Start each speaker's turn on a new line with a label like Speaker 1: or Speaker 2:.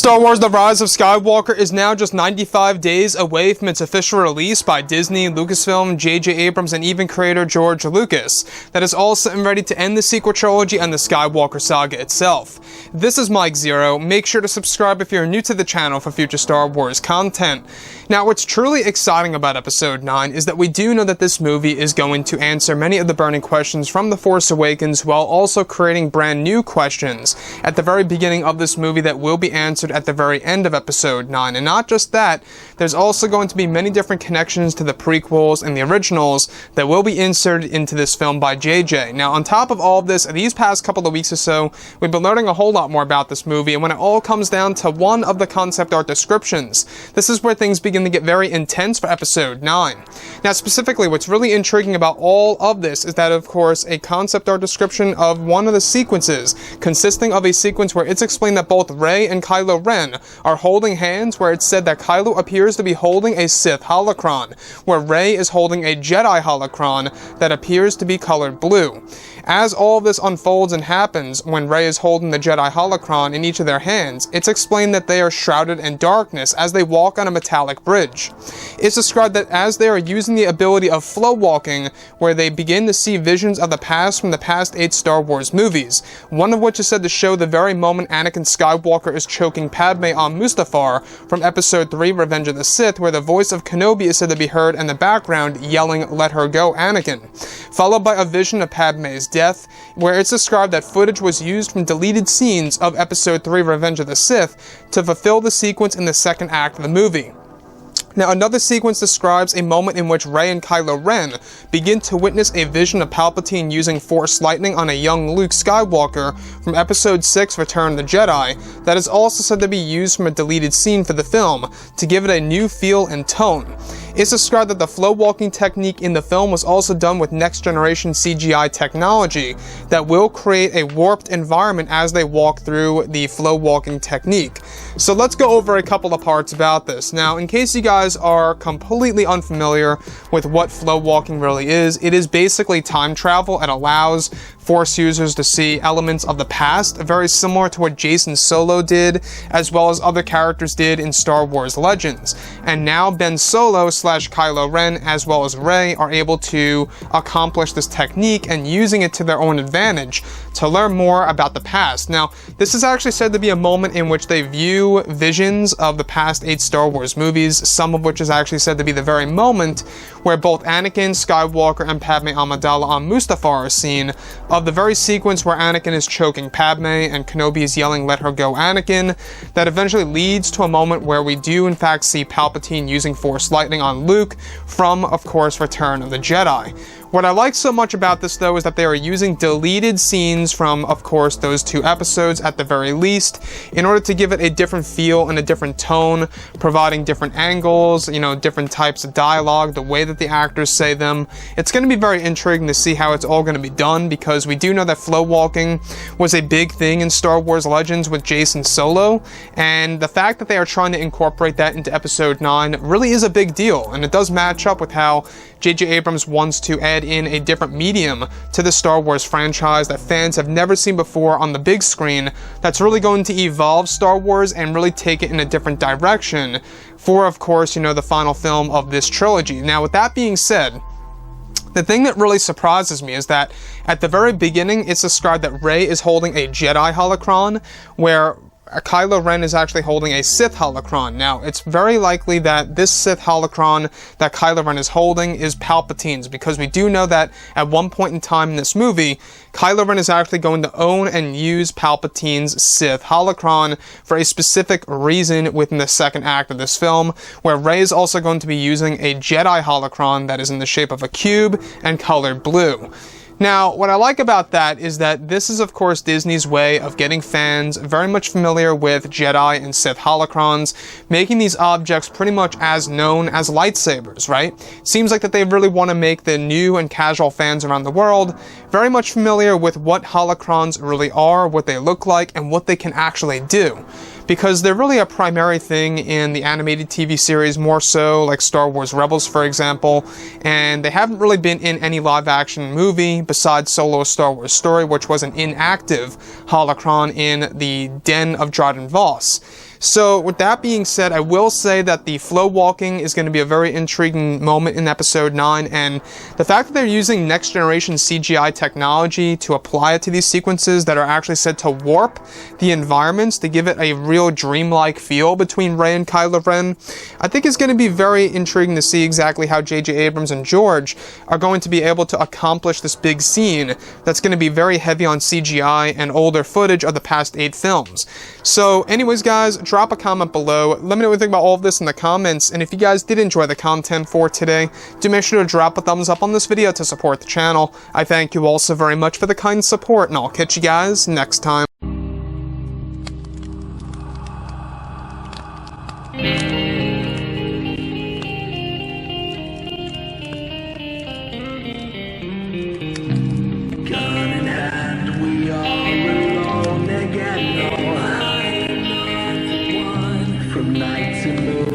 Speaker 1: Star Wars The Rise of Skywalker is now just 95 days away from its official release by Disney, Lucasfilm, J.J. Abrams, and even creator George Lucas. That is all set and ready to end the sequel trilogy and the Skywalker saga itself. This is Mike Zero. Make sure to subscribe if you're new to the channel for future Star Wars content. Now, what's truly exciting about Episode 9 is that we do know that this movie is going to answer many of the burning questions from The Force Awakens while also creating brand new questions at the very beginning of this movie that will be answered at the very end of Episode 9. And not just that, there's also going to be many different connections to the prequels and the originals that will be inserted into this film by JJ. Now, on top of all of this, these past couple of weeks or so, we've been learning a whole lot more about this movie, and when it all comes down to one of the concept art descriptions, this is where things begin to get very intense for Episode 9. Now, specifically, what's really intriguing about all of this is that, of course, a concept art description of one of the sequences, consisting of a sequence where it's explained that both Rey and Kylo Ren are holding hands, where it's said that Kylo appears to be holding a Sith holocron, where Rey is holding a Jedi holocron that appears to be colored blue. As all of this unfolds and happens, when Rey is holding the Jedi holocron in each of their hands, it's explained that they are shrouded in darkness as they walk on a metallic bridge. It's described that as they are using the ability of flow walking, where they begin to see visions of the past from the past 8 Star Wars movies, one of which is said to show the very moment Anakin Skywalker is choking Padme on Mustafar from Episode 3, Revenge of the Sith, where the voice of Kenobi is said to be heard in the background yelling, "Let her go, Anakin," followed by a vision of Padme's death, where it's described that footage was used from deleted scenes of Episode 3, Revenge of the Sith, to fulfill the sequence in the second act of the movie. Now, another sequence describes a moment in which Rey and Kylo Ren begin to witness a vision of Palpatine using Force lightning on a young Luke Skywalker from Episode 6, Return of the Jedi, that is also said to be used from a deleted scene for the film to give it a new feel and tone. It's described that the flow walking technique in the film was also done with next generation CGI technology that will create a warped environment as they walk through the flow walking technique. So let's go over a couple of parts about this. Now, in case you guys are completely unfamiliar with what flow walking really is, it is basically time travel. It allows Force users to see elements of the past, very similar to what Jason Solo did, as well as other characters did in Star Wars Legends. And now Ben Solo / Kylo Ren, as well as Rey, are able to accomplish this technique and using it to their own advantage to learn more about the past. Now, this is actually said to be a moment in which they view visions of the past 8 Star Wars movies, some of which is actually said to be the very moment where both Anakin Skywalker and Padme Amidala on Mustafar are seen, of the very sequence where Anakin is choking Padme and Kenobi is yelling, "Let her go, Anakin," that eventually leads to a moment where we do in fact see Palpatine using Force lightning on Luke from, of course, Return of the Jedi. What I like so much about this, though, is that they are using deleted scenes from, of course, those 2 episodes at the very least, in order to give it a different feel and a different tone, providing different angles, different types of dialogue, the way that the actors say them. It's going to be very intriguing to see how it's all going to be done, because we do know that flow walking was a big thing in Star Wars Legends with Jason Solo, and the fact that they are trying to incorporate that into Episode 9 really is a big deal, and it does match up with how J.J. Abrams wants to add in a different medium to the Star Wars franchise that fans have never seen before on the big screen, that's really going to evolve Star Wars and really take it in a different direction for, of course, the final film of this trilogy. Now, with that being said, the thing that really surprises me is that at the very beginning, it's described that Rey is holding a Jedi holocron, where Kylo Ren is actually holding a Sith holocron. Now, it's very likely that this Sith holocron that Kylo Ren is holding is Palpatine's, because we do know that at one point in time in this movie, Kylo Ren is actually going to own and use Palpatine's Sith holocron for a specific reason within the second act of this film, where Rey is also going to be using a Jedi holocron that is in the shape of a cube and colored blue. Now, what I like about that is that this is, of course, Disney's way of getting fans very much familiar with Jedi and Sith holocrons, making these objects pretty much as known as lightsabers, right? Seems like that they really want to make the new and casual fans around the world very much familiar with what holocrons really are, what they look like, and what they can actually do. because they're really a primary thing in the animated TV series, more so like Star Wars Rebels, for example, and they haven't really been in any live-action movie besides Solo: A Star Wars Story, which was an inactive holocron in the Den of Dryden Voss. So with that being said, I will say that the flow walking is going to be a very intriguing moment in episode 9, and the fact that they're using next generation CGI technology to apply it to these sequences that are actually said to warp the environments to give it a real dreamlike feel between Rey and Kylo Ren, I think is going to be very intriguing to see exactly how J.J. Abrams and George are going to be able to accomplish this big scene that's going to be very heavy on CGI and older footage of the past 8 films. So anyways guys, drop a comment below, let me know what you think about all of this in the comments, and if you guys did enjoy the content for today, do make sure to drop a thumbs up on this video to support the channel. I thank you all so very much for the kind support, and I'll catch you guys next time.
Speaker 2: Gun in hand, we are alone again. No, I'm not the one from night to moon.